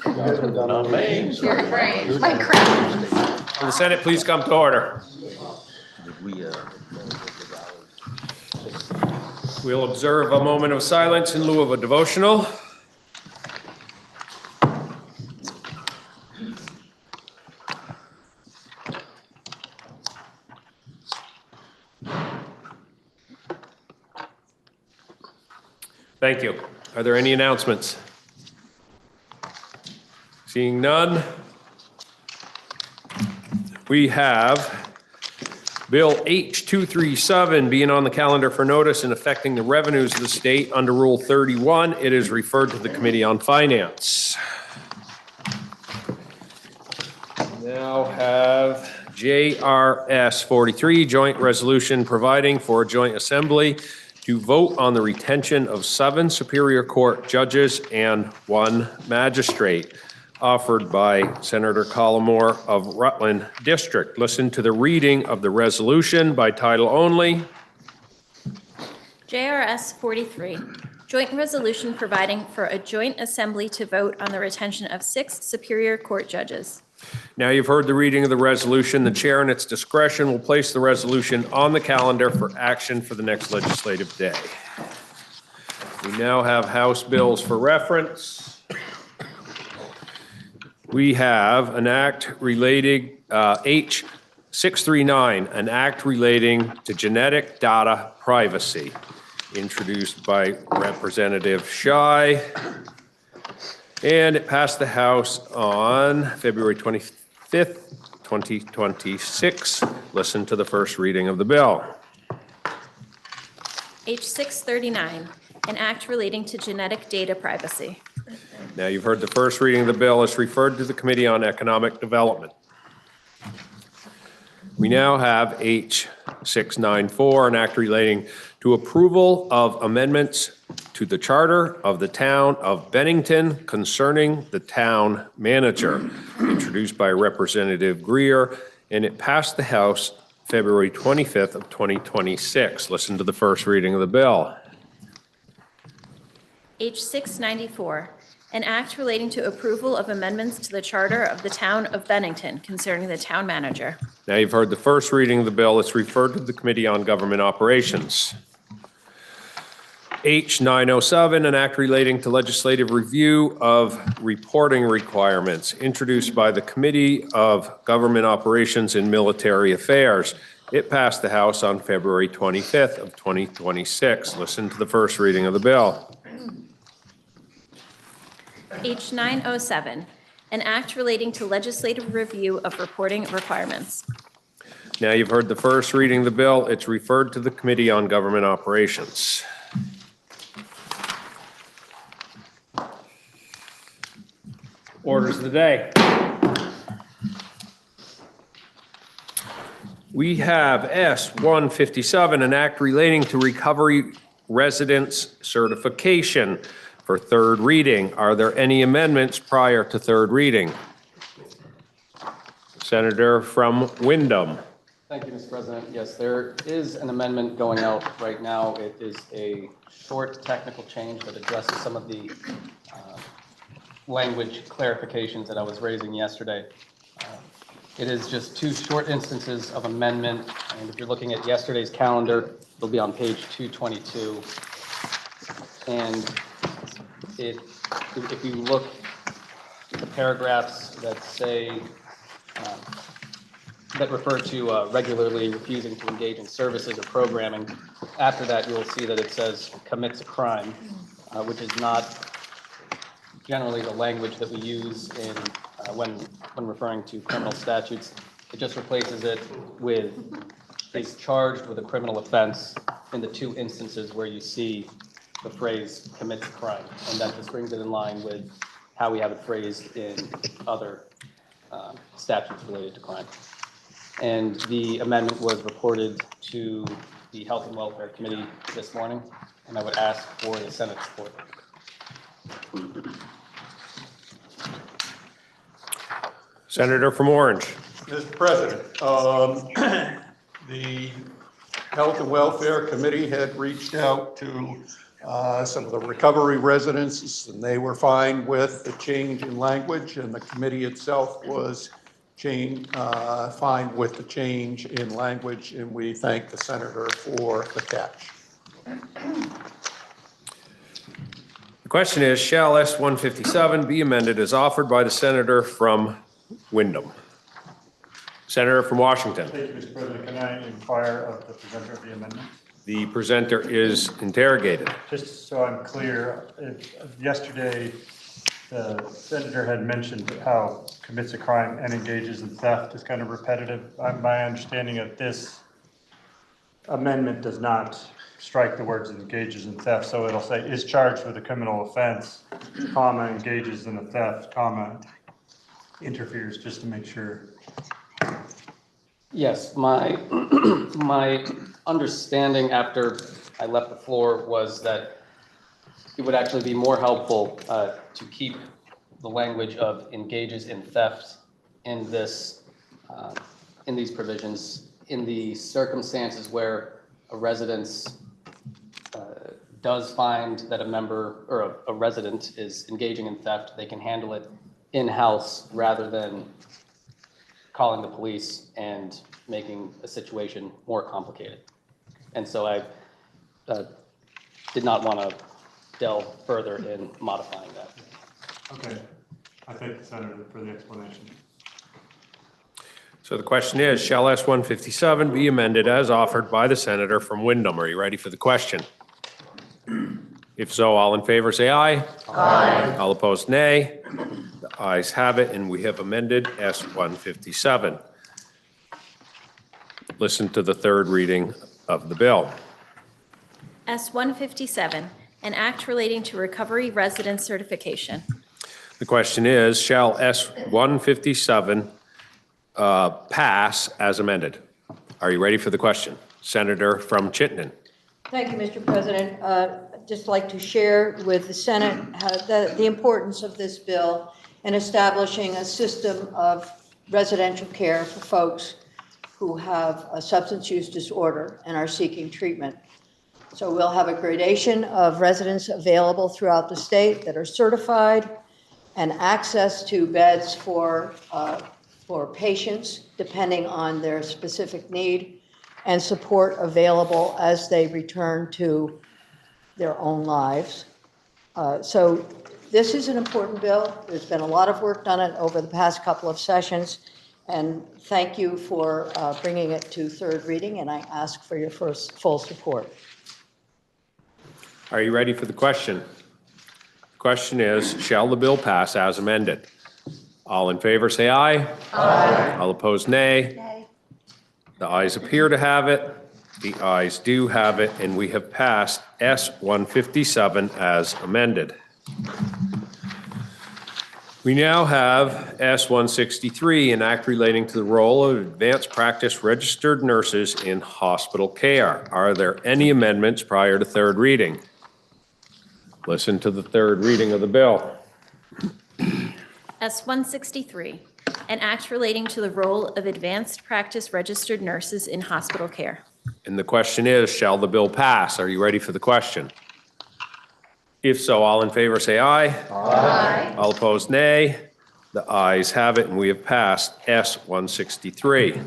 Not me. You're right. My crown. Will the Senate please come to order? We'll observe a moment of silence in lieu of a devotional. Thank you. Are there any announcements? Seeing none, we have Bill H237 being on the calendar for notice and affecting the revenues of the state under Rule 31. It is referred to the Committee on Finance. We now have JRS 43, Joint Resolution providing for a joint assembly to vote on the retention of 7 Superior Court judges and 1 magistrate, offered by Senator Collmore of Rutland District. Listen to the reading of the resolution by title only. JRS 43, joint resolution providing for a joint assembly to vote on the retention of 6 Superior Court judges. Now you've heard the reading of the resolution. The chair, in its discretion, will place the resolution on the calendar for action for the next legislative day. We now have House bills for reference. We have an act relating, H639, an act relating to genetic data privacy, introduced by Representative Schy. And it passed the House on February 25th, 2026. Listen to the first reading of the bill. H639, an act relating to genetic data privacy. Now you've heard the first reading of the bill. It's referred to the Committee on Economic Development. We now have H694, an act relating to approval of amendments to the charter of the town of Bennington concerning the town manager, introduced by Representative Greer, and it passed the House February 25th of 2026. Listen to the first reading of the bill. H694, an act relating to approval of amendments to the charter of the town of Bennington concerning the town manager. Now you've heard the first reading of the bill. It's referred to the Committee on Government Operations. H907, an act relating to legislative review of reporting requirements, introduced by the Committee of Government Operations and Military Affairs. It passed the House on February 25th of 2026. Listen to the first reading of the bill. H907, an act relating to legislative review of reporting requirements. Now you've heard the first reading of the bill. It's referred to the Committee on Government Operations. Orders of the day. We have S157, an act relating to recovery residence certification for third reading. Are there any amendments prior to third reading? Senator from Windham. Thank you, Mr. President. Yes, there is an amendment going out right now. It is a short technical change that addresses some of the language clarifications that I was raising yesterday. It is just 2 short instances of amendment, and if you're looking at yesterday's calendar, it'll be on page 222. And if you look at the paragraphs that say, that refer to regularly refusing to engage in services or programming, after that you'll see that it says commits a crime, which is not generally the language that we use in when referring to criminal statutes. It just replaces it with is charged with a criminal offense in the 2 instances where you see the phrase commits a crime, and that just brings it in line with how we have it phrased in other statutes related to crime. And the amendment was reported to the Health and Welfare Committee this morning, and I would ask for the Senate support. Senator from Orange. Mr. President, the Health and Welfare Committee had reached out to some of the recovery residences, and they were fine with the change in language, and the committee itself was fine with the change in language, and we thank the senator for the catch. The question is, shall S-157 be amended as offered by the senator from Wyndham? Senator from Washington. Thank you, Mr. President. Can I inquire of the presenter of the amendment? The presenter is interrogated. Just so I'm clear, yesterday the senator had mentioned how commits a crime and engages in theft is kind of repetitive. My understanding of this amendment does not strike the words engages in theft, so it'll say is charged with a criminal offense, comma, engages in a theft, comma, interferes, just to make sure. Yes, my understanding after I left the floor was that it would actually be more helpful to keep the language of engages in theft in this, in these provisions, in the circumstances where a residence does find that a member or a resident is engaging in theft, they can handle it in-house rather than calling the police and making a situation more complicated. And so I did not want to delve further in modifying that. Okay. I thank the senator for the explanation. So the question is, shall S-157 be amended as offered by the senator from Wyndham? Are you ready for the question? If so, all in favor say aye. Aye. All opposed, nay. The ayes have it, and we have amended S-157. Listen to the third reading of the bill. S-157, an act relating to recovery residence certification. The question is, shall S-157 pass as amended? Are you ready for the question? Senator from Chittenden. Thank you, Mr. President. I'd just like to share with the Senate the importance of this bill in establishing a system of residential care for folks who have a substance use disorder and are seeking treatment. So we'll have a gradation of residents available throughout the state that are certified, and access to beds for patients depending on their specific need, and support available as they return to their own lives. So this is an important bill. There's been a lot of work done it over the past couple of sessions, and thank you for bringing it to third reading, and I ask for your full support. Are you ready for the question? The question is, shall the bill pass as amended? All in favor say aye. Aye. All opposed, nay. Nay. The ayes appear to have it. The ayes do have it, and we have passed S-157 as amended. We now have S-163, an act relating to the role of advanced practice registered nurses in hospital care. Are there any amendments prior to third reading? Listen to the third reading of the bill. S-163, an act relating to the role of advanced practice registered nurses in hospital care. And the question is, shall the bill pass? Are you ready for the question? If so, all in favor say aye. Aye. All opposed, nay. The ayes have it, and we have passed S-163.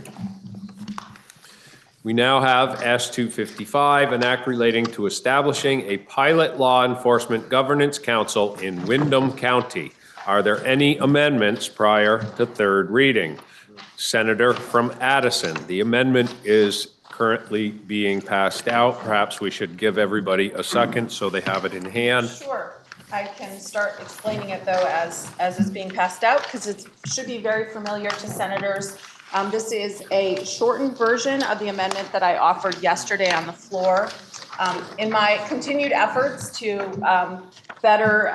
We now have S-255, an act relating to establishing a pilot law enforcement governance council in Windham County. Are there any amendments prior to third reading? Senator from Addison. The amendment is currently being passed out. Perhaps we should give everybody a second so they have it in hand. Sure. I can start explaining it, though, as it's being passed out, because it should be very familiar to senators. This is a shortened version of the amendment that I offered yesterday on the floor. In my continued efforts to better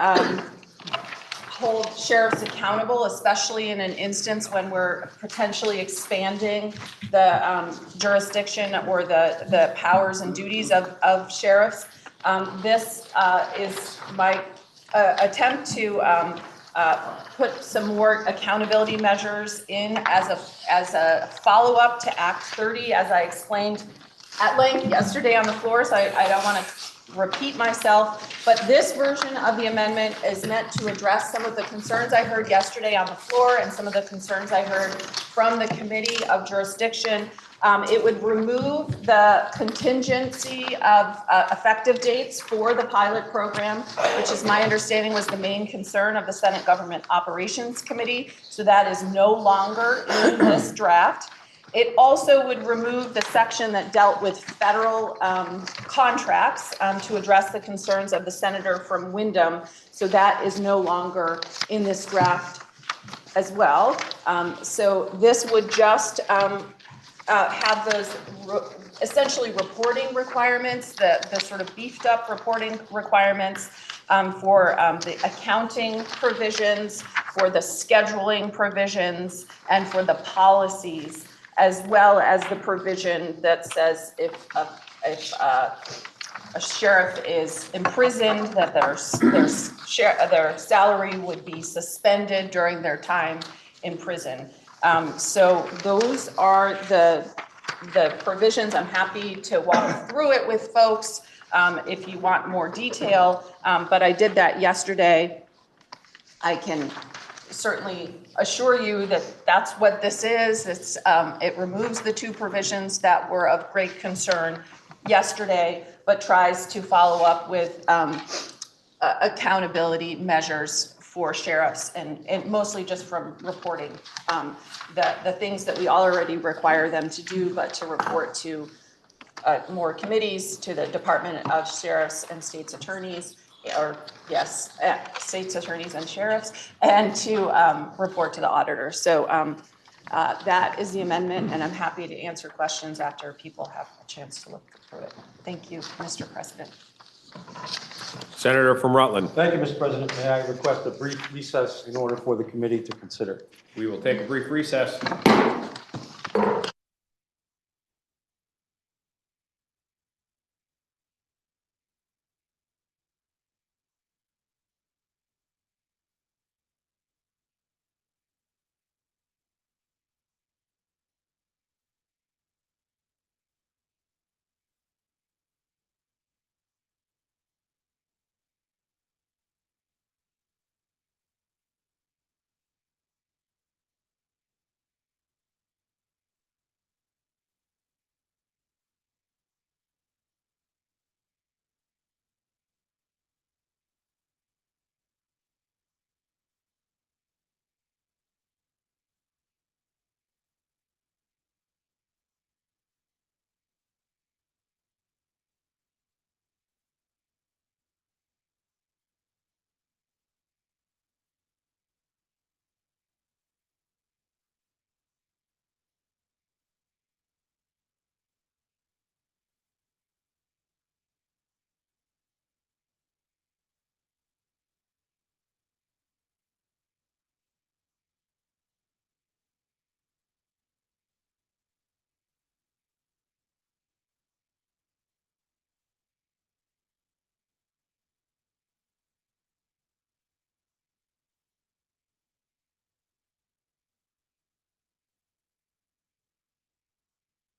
hold sheriffs accountable, especially in an instance when we're potentially expanding the jurisdiction or the powers and duties of sheriffs. This is my attempt to put some more accountability measures in as a follow-up to Act 30, as I explained at length yesterday on the floor, so I don't want to repeat myself. But this version of the amendment is meant to address some of the concerns I heard yesterday on the floor and some of the concerns I heard from the Committee of Jurisdiction. It would remove the contingency of effective dates for the pilot program, which is my understanding was the main concern of the Senate Government Operations Committee. So that is no longer in this draft. It also would remove the section that dealt with federal contracts to address the concerns of the senator from Windham. So that is no longer in this draft as well. So this would just have those essentially reporting requirements, the sort of beefed up reporting requirements for the accounting provisions, for the scheduling provisions, and for the policies, as well as the provision that says if a sheriff is imprisoned, that their salary would be suspended during their time in prison. So those are the provisions. I'm happy to walk through it with folks if you want more detail, but I did that yesterday. I can certainly assure you that that's what this is. It removes the two provisions that were of great concern yesterday, but tries to follow up with accountability measures for sheriffs and mostly just from reporting the things that we already require them to do, but to report to more committees, to the Department of Sheriffs and State's Attorneys, or yes, state's attorneys and sheriffs, and to report to the auditor. So that is the amendment, and I'm happy to answer questions after people have a chance to look through it. Thank you, Mr. President. Senator from Rutland. Thank you, Mr. President. May I request a brief recess in order for the committee to consider? We will take a brief recess.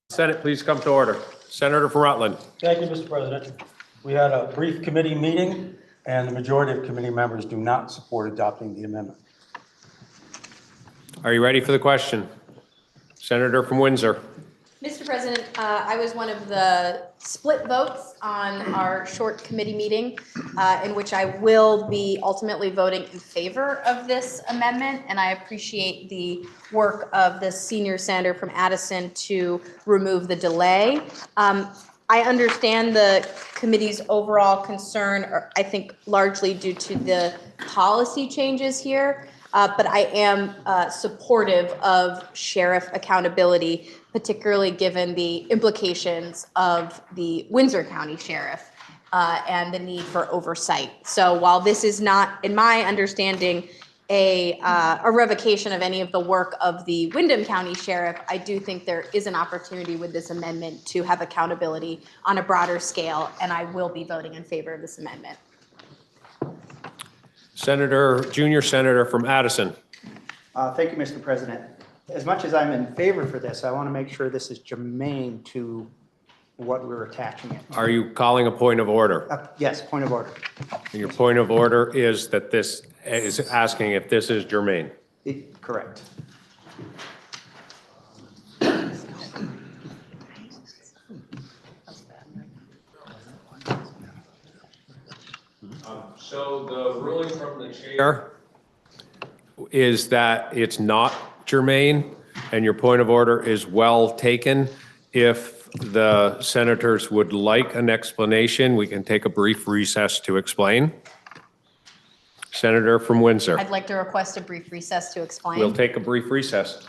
Senate, please come to order. Senator from Rutland. Thank you, Mr. President. We had a brief committee meeting, and the majority of committee members do not support adopting the amendment. Are you ready for the question? Senator from Windsor. Mr. President, I was one of the split votes on our short committee meeting in which I will be ultimately voting in favor of this amendment, and I appreciate the work of the senior senator from Addison to remove the delay. I understand the committee's overall concern, I think largely due to the policy changes here, but I am supportive of sheriff accountability, particularly given the implications of the Windsor County Sheriff and the need for oversight. So while this is not, in my understanding, a revocation of any of the work of the Windham County Sheriff, I do think there is an opportunity with this amendment to have accountability on a broader scale, and I will be voting in favor of this amendment. Junior Senator from Addison. Thank you, Mr. President. As much as I'm in favor for this, I want to make sure this is germane to what we're attaching it. Are you calling a point of order? Yes, point of order. And your point of order is that this is asking if this is germane. Correct. So the ruling from the chair is that it's not germane, and your point of order is well taken. If the senators would like an explanation, we can take a brief recess to explain. Senator from Windsor, I'd like to request a brief recess to explain. we'll take a brief recess.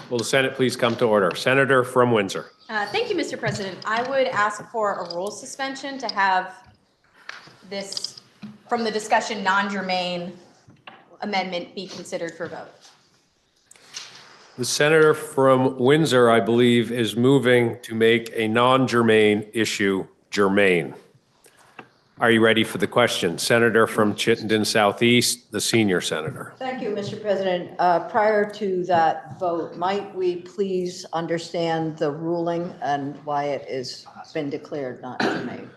Will the Senate please come to order? Senator from Windsor. Thank you, Mr. President. I would ask for a rule suspension to have this, from the discussion, non-germane amendment be considered for vote. The senator from Windsor, I believe, is moving to make a non-germane issue germane. Are you ready for the question? Senator from Chittenden Southeast, the senior senator. Thank you, Mr. President. Prior to that vote, might we please understand the ruling and why it has been declared not germane?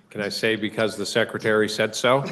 Can I say because the secretary said so?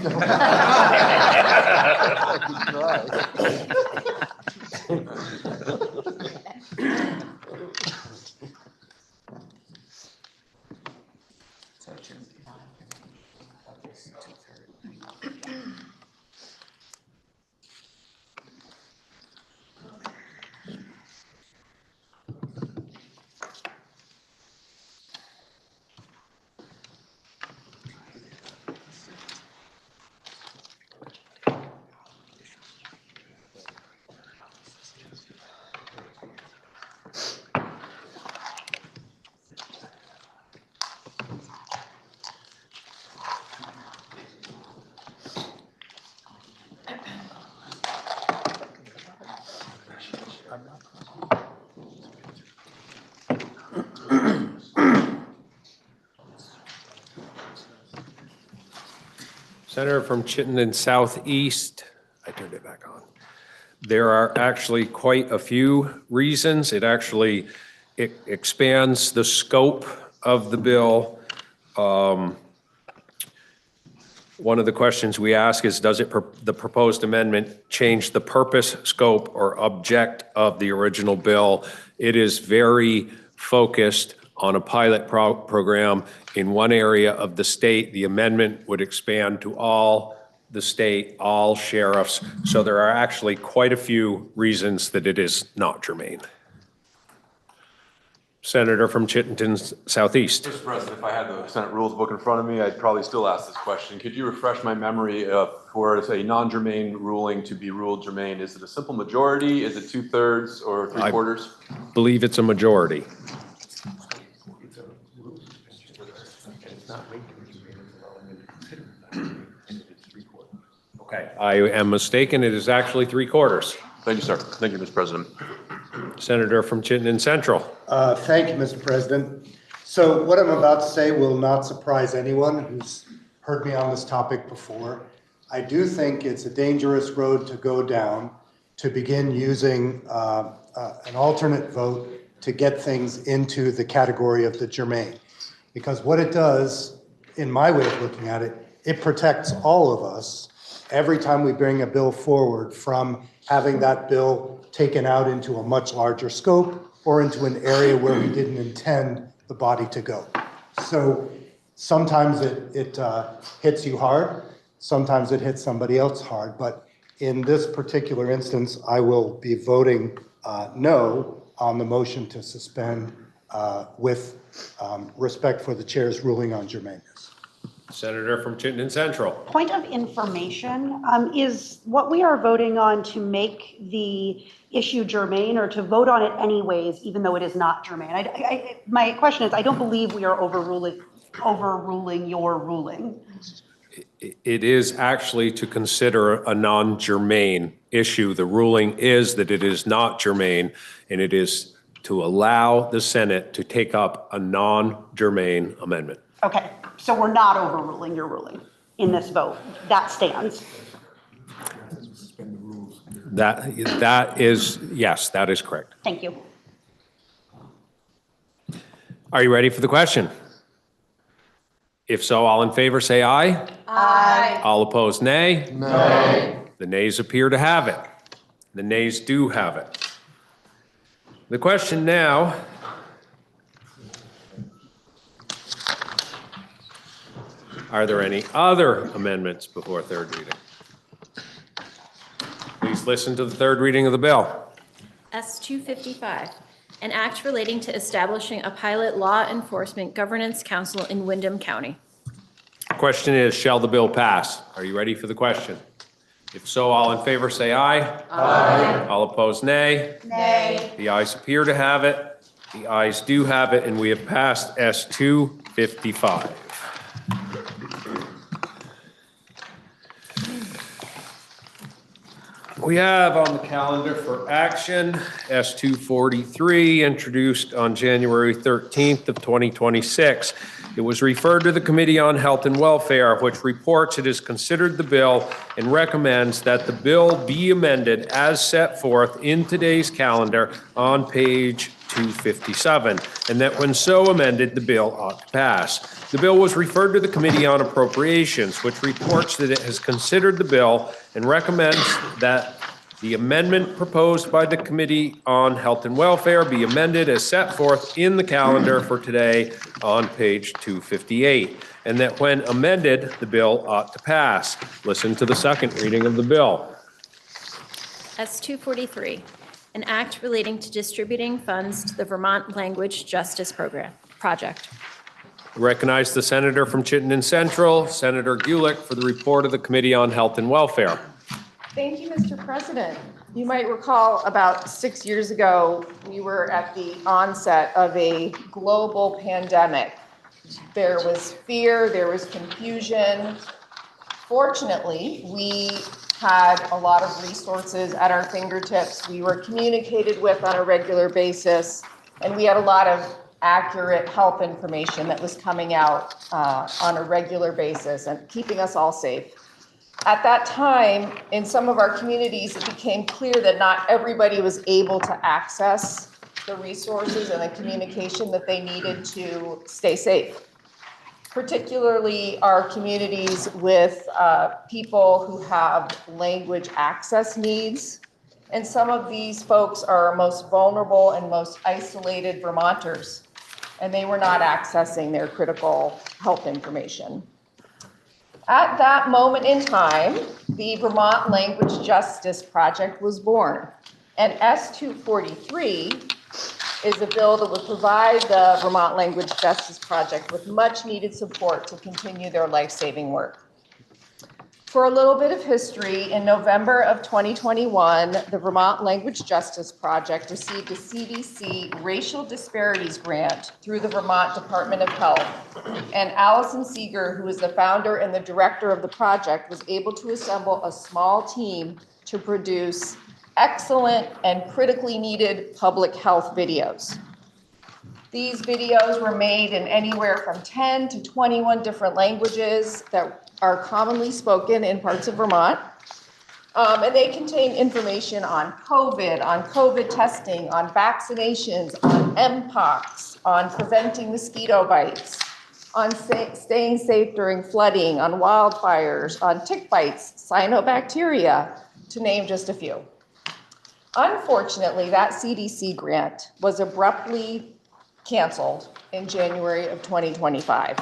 Senator from Chittenden Southeast, I turned it back on. There are actually quite a few reasons. It expands the scope of the bill One of the questions we ask is, does the proposed amendment change the purpose, scope, or object of the original bill? It is very focused on a pilot program in one area of the state. The amendment would expand to all the state, all sheriffs. So there are actually quite a few reasons that it is not germane. Senator from Chittenden Southeast. Mr. President, if I had the Senate Rules Book in front of me, I'd probably still ask this question. Could you refresh my memory for a non-germane ruling to be ruled germane? Is it a simple majority? Is it 2/3 or 3/4? I believe it's a majority. Okay, I am mistaken. It is actually 3/4. Thank you, sir. Thank you, Mr. President. Senator from Chittenden Central. Thank you, Mr. President. So what I'm about to say will not surprise anyone who's heard me on this topic before. I do think it's a dangerous road to go down to begin using an alternate vote to get things into the category of the germane. Because what it does, in my way of looking at it, it protects all of us every time we bring a bill forward from having that bill taken out into a much larger scope or into an area where we didn't intend the body to go. So sometimes it hits you hard, sometimes it hits somebody else hard, but in this particular instance, I will be voting no on the motion to suspend with respect for the chair's ruling on germaneness. Senator from Chittenden Central. Point of information, is what we are voting on to make the issue germane or to vote on it anyways, even though it is not germane? My question is, I don't believe we are overruling your ruling. It is actually to consider a non-germane issue. The ruling is that it is not germane, and it is to allow the Senate to take up a non-germane amendment. Okay, so we're not overruling your ruling in this vote. That stands. That is, yes, that is correct. Thank you. Are you ready for the question? If so, all in favor say aye. Aye. All opposed, nay. No. The nays appear to have it. The nays do have it. The question now are there any other amendments before third reading? Please listen to the third reading of the bill. S-255, an act relating to establishing a pilot law enforcement governance council in Windham County. Question is, shall the bill pass? Are you ready for the question? If so, all in favor say aye. Aye. All opposed, nay. Nay. The ayes appear to have it. The ayes do have it, and we have passed S-255. We have on the calendar for action S-243, introduced on January 13th of 2026. It was referred to the Committee on Health and Welfare, which reports it has considered the bill and recommends that the bill be amended as set forth in today's calendar on page 257, and that when so amended, the bill ought to pass. The bill was referred to the Committee on Appropriations, which reports that it has considered the bill and recommends that the amendment proposed by the Committee on Health and Welfare be amended as set forth in the calendar for today on page 258, and that when amended, the bill ought to pass. Listen to the second reading of the bill. S-243, an act relating to distributing funds to the Vermont Language Justice Project. Recognize the senator from Chittenden Central, Senator Gulick, for the report of the Committee on Health and Welfare. Thank you, Mr. President. You might recall about 6 years ago, we were at the onset of a global pandemic. There was fear, there was confusion. Fortunately, we had a lot of resources at our fingertips. We were communicated with on a regular basis, and we had a lot of accurate health information that was coming out on a regular basis and keeping us all safe. At that time, in some of our communities, it became clear that not everybody was able to access the resources and the communication that they needed to stay safe. particularly our communities with people who have language access needs. And some of these folks are our most vulnerable and most isolated Vermonters, and they were not accessing their critical health information. At that moment in time, the Vermont Language Justice Project was born. And S-243 is a bill that would provide the Vermont Language Justice Project with much needed support to continue their life-saving work. For a little bit of history, in November of 2021, the Vermont Language Justice Project received a CDC Racial Disparities Grant through the Vermont Department of Health. And Allison Seeger, who is the founder and the director of the project, was able to assemble a small team to produce excellent and critically needed public health videos. These videos were made in anywhere from 10 to 21 different languages that are commonly spoken in parts of Vermont. And they contain information on COVID testing, on vaccinations, on Mpox, on preventing mosquito bites, on staying safe during flooding, on wildfires, on tick bites, cyanobacteria, to name just a few. Unfortunately, that CDC grant was abruptly canceled in January of 2025.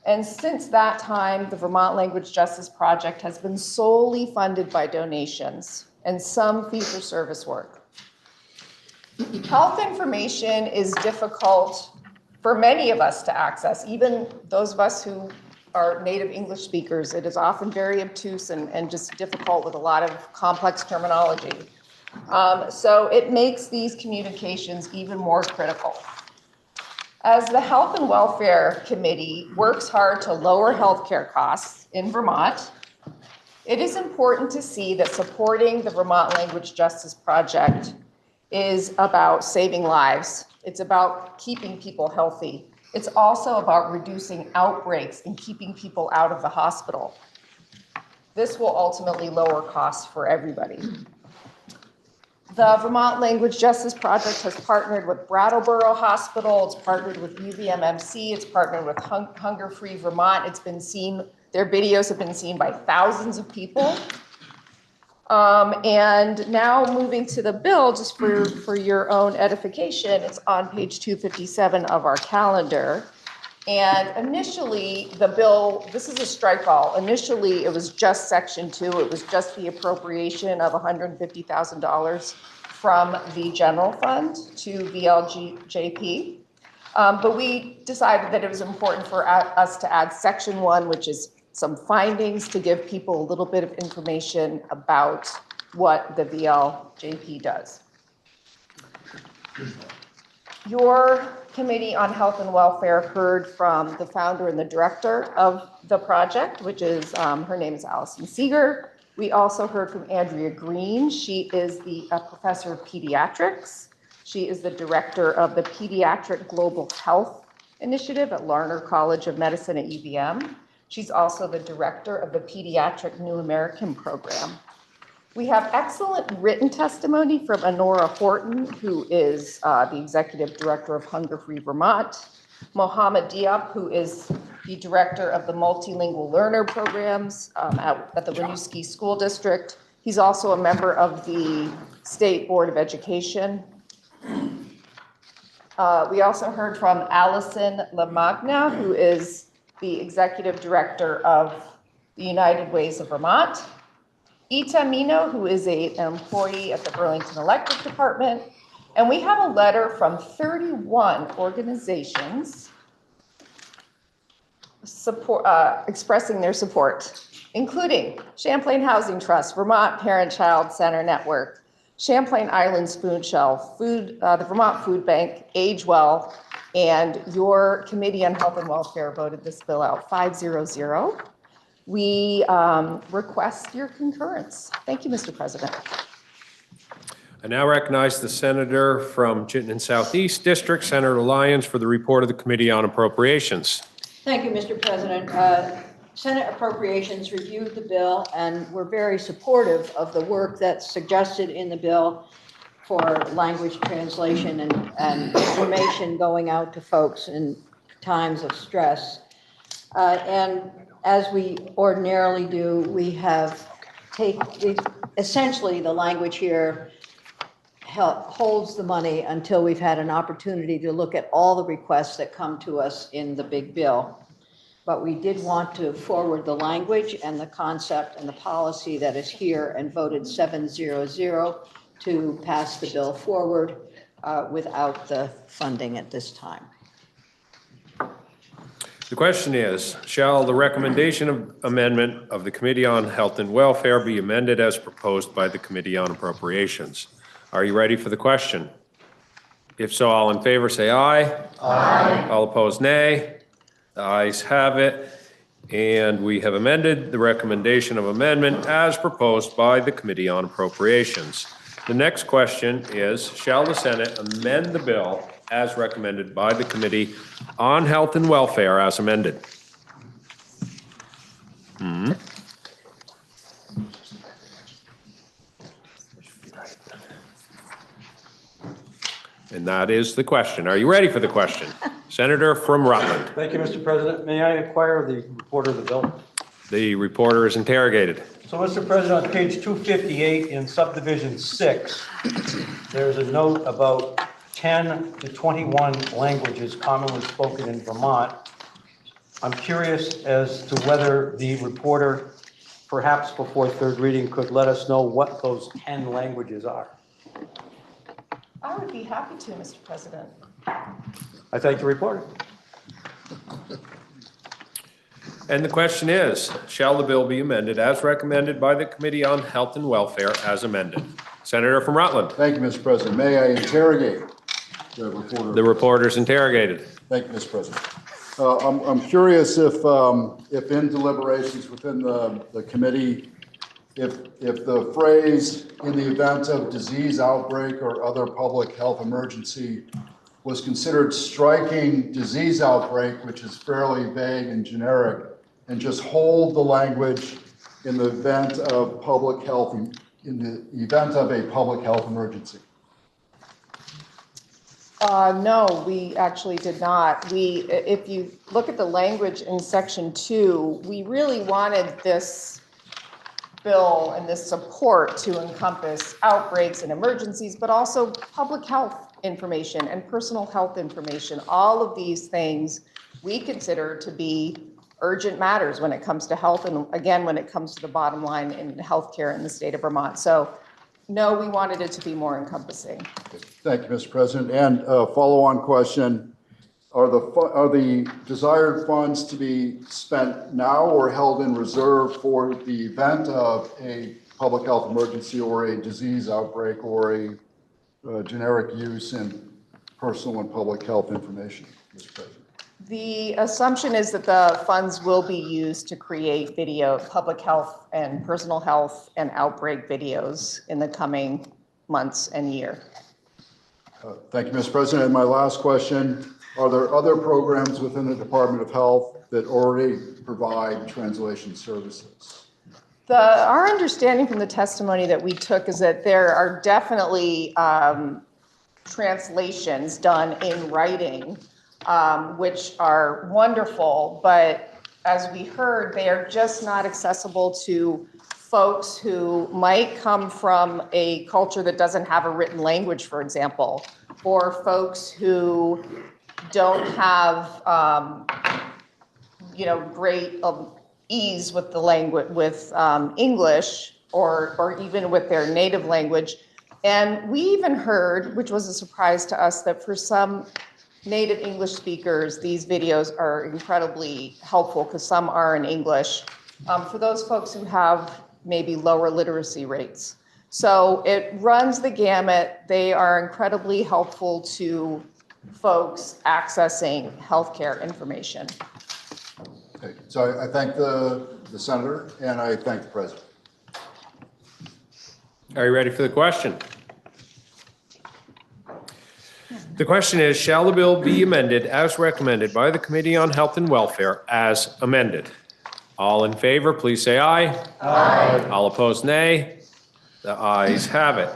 And since that time, the Vermont Language Justice Project has been solely funded by donations and some fee-for-service work. Health information is difficult for many of us to access, even those of us who are native English speakers. It is often very obtuse and just difficult with a lot of complex terminology. So it makes these communications even more critical. As the Health and Welfare Committee works hard to lower healthcare costs in Vermont, it is important to see that supporting the Vermont Language Justice Project is about saving lives. It's about keeping people healthy. It's also about reducing outbreaks and keeping people out of the hospital. This will ultimately lower costs for everybody. The Vermont Language Justice Project has partnered with Brattleboro Hospital, it's partnered with UVMMC, it's partnered with Hunger Free Vermont. It's been seen, their videos have been seen by thousands of people. And now moving to the bill, just for your own edification, it's on page 257 of our calendar. And initially, the bill, this is a strike all. Initially, it was just section 2. It was just the appropriation of $150,000 from the general fund to VLJP. But we decided that it was important for us to add section 1, which is some findings to give people a little bit of information about what the VLJP does. Your Committee on Health and Welfare heard from the founder and the director of the project, which is, her name is Allison Seeger. We also heard from Andrea Green. She is the professor of pediatrics. She is the director of the Pediatric Global Health Initiative at Larner College of Medicine at UVM. She's also the director of the Pediatric New American Program. We have excellent written testimony from Honora Horton, who is the executive director of Hunger Free Vermont, Mohammed Diop, who is the director of the Multilingual Learner Programs at the Winooski School District. He's also a member of the State Board of Education. We also heard from Allison LaMagna, who is the executive director of the United Ways of Vermont. Ita Mino, who is an employee at the Burlington Electric Department. And we have a letter from 31 organizations expressing their support, including Champlain Housing Trust, Vermont Parent-Child Center Network, Champlain Island Spoon Shelf, the Vermont Food Bank, Age Well, and your Committee on Health and Welfare voted this bill out 5-0-0. We request your concurrence. Thank you, Mr. President. I now recognize the senator from Chittenden Southeast District, Senator Lyons, for the report of the Committee on Appropriations. Thank you, Mr. President. Senate Appropriations reviewed the bill and were very supportive of the work that's suggested in the bill for language translation and information going out to folks in times of stress. And as we ordinarily do, we have essentially the language here holds the money until we've had an opportunity to look at all the requests that come to us in the big bill. But we did want to forward the language and the concept and the policy that is here and voted 700 to pass the bill forward without the funding at this time. The question is, shall the recommendation of amendment of the Committee on Health and Welfare be amended as proposed by the Committee on Appropriations? Are you ready for the question? If so, all in favor say aye. Aye. All opposed, nay. The ayes have it. And we have amended the recommendation of amendment as proposed by the Committee on Appropriations. The next question is, shall the Senate amend the bill as recommended by the Committee on Health and Welfare as amended? And that is the question. Are you ready for the question? Senator from Rutland. Thank you, Mr. President. May I acquire the report of the bill? The reporter is interrogated. So, Mr. President, on page 258 in subdivision 6, there's a note about 10 to 21 languages commonly spoken in Vermont. I'm curious as to whether the reporter, perhaps before third reading, could let us know what those 10 languages are. I would be happy to, Mr. President. I thank the reporter. And the question is, shall the bill be amended as recommended by the Committee on Health and Welfare as amended? Senator from Rutland. Thank you, Mr. President. May I interrogate the reporter? The reporter is interrogated. Thank you, Mr. President. I'm curious if in deliberations within the committee, if the phrase "in the event of disease outbreak or other public health emergency" was considered striking disease outbreak, which is fairly vague and generic, and just hold the language "in the event of public health," in the event of a public health emergency. No, we actually did not. If you look at the language in section 2, we really wanted this bill and this support to encompass outbreaks and emergencies, but also public health information and personal health information. All of these things we consider to be urgent matters when it comes to health, and again, when it comes to the bottom line in healthcare in the state of Vermont. So no, we wanted it to be more encompassing. Thank you, Mr. President. And a follow-on question, are the desired funds to be spent now or held in reserve for the event of a public health emergency or a disease outbreak or a generic use in personal and public health information, Mr. President? The assumption is that the funds will be used to create public health and personal health and outbreak videos in the coming months and year. Thank you, Mr. President. And my last question, are there other programs within the Department of Health that already provide translation services? Our understanding from the testimony that we took is that there are definitely translations done in writing, which are wonderful, but as we heard, they are just not accessible to folks who might come from a culture that doesn't have a written language, for example, or folks who don't have, great ease with the language, with English, or even with their native language. And we even heard, which was a surprise to us, that for some native English speakers, these videos are incredibly helpful because some are in English. For those folks who have maybe lower literacy rates. So it runs the gamut. They are incredibly helpful to folks accessing healthcare information. Okay. So I thank the senator and I thank the president. Are you ready for the question? The question is, shall the bill be amended as recommended by the Committee on Health and Welfare as amended? All in favor, please say aye. Aye. All opposed, nay. The ayes have it.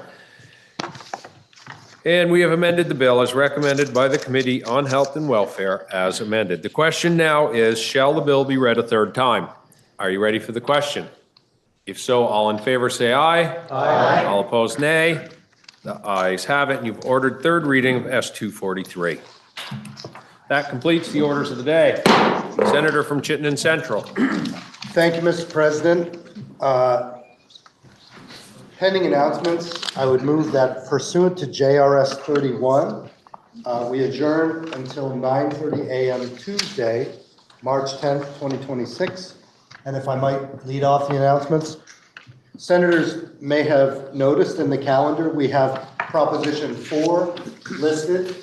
And we have amended the bill as recommended by the Committee on Health and Welfare as amended. The question now is, shall the bill be read a third time? Are you ready for the question? If so, all in favor say aye. Aye. All opposed, nay. The ayes have it, and you've ordered third reading of S-243. That completes the orders of the day. Senator from Chittenden Central. Thank you, Mr. President. Pending announcements, I would move that pursuant to JRS 31, we adjourn until 9:30 a.m. Tuesday, March 10th, 2026. And if I might lead off the announcements, senators may have noticed in the calendar, we have Proposition 4 listed.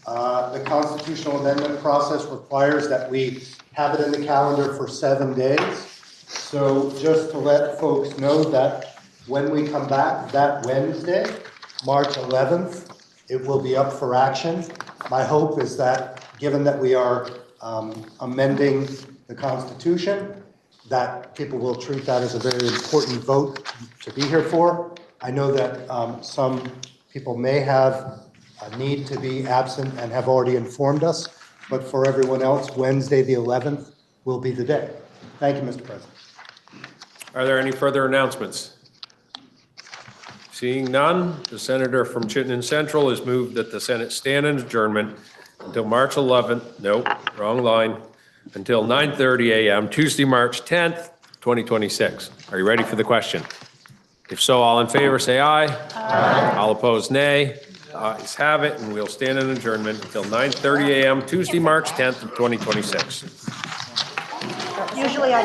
The constitutional amendment process requires that we have it in the calendar for 7 days. So just to let folks know that when we come back that Wednesday, March 11th, it will be up for action. My hope is that, given that we are amending the Constitution, that people will treat that as a very important vote to be here for. I know that some people may have a need to be absent and have already informed us, but for everyone else, Wednesday, the 11th, will be the day. Thank you, Mr. President. Are there any further announcements? Seeing none, the senator from Chittenden Central has moved that the Senate stand in adjournment until March 11th, nope, wrong line, until 9:30 a.m., Tuesday, March 10th, 2026. Are you ready for the question? If so, all in favor, say aye. Aye. All opposed, nay. Ayes have it, and we'll stand in adjournment until 9:30 a.m., Tuesday, March 10th of 2026. Usually I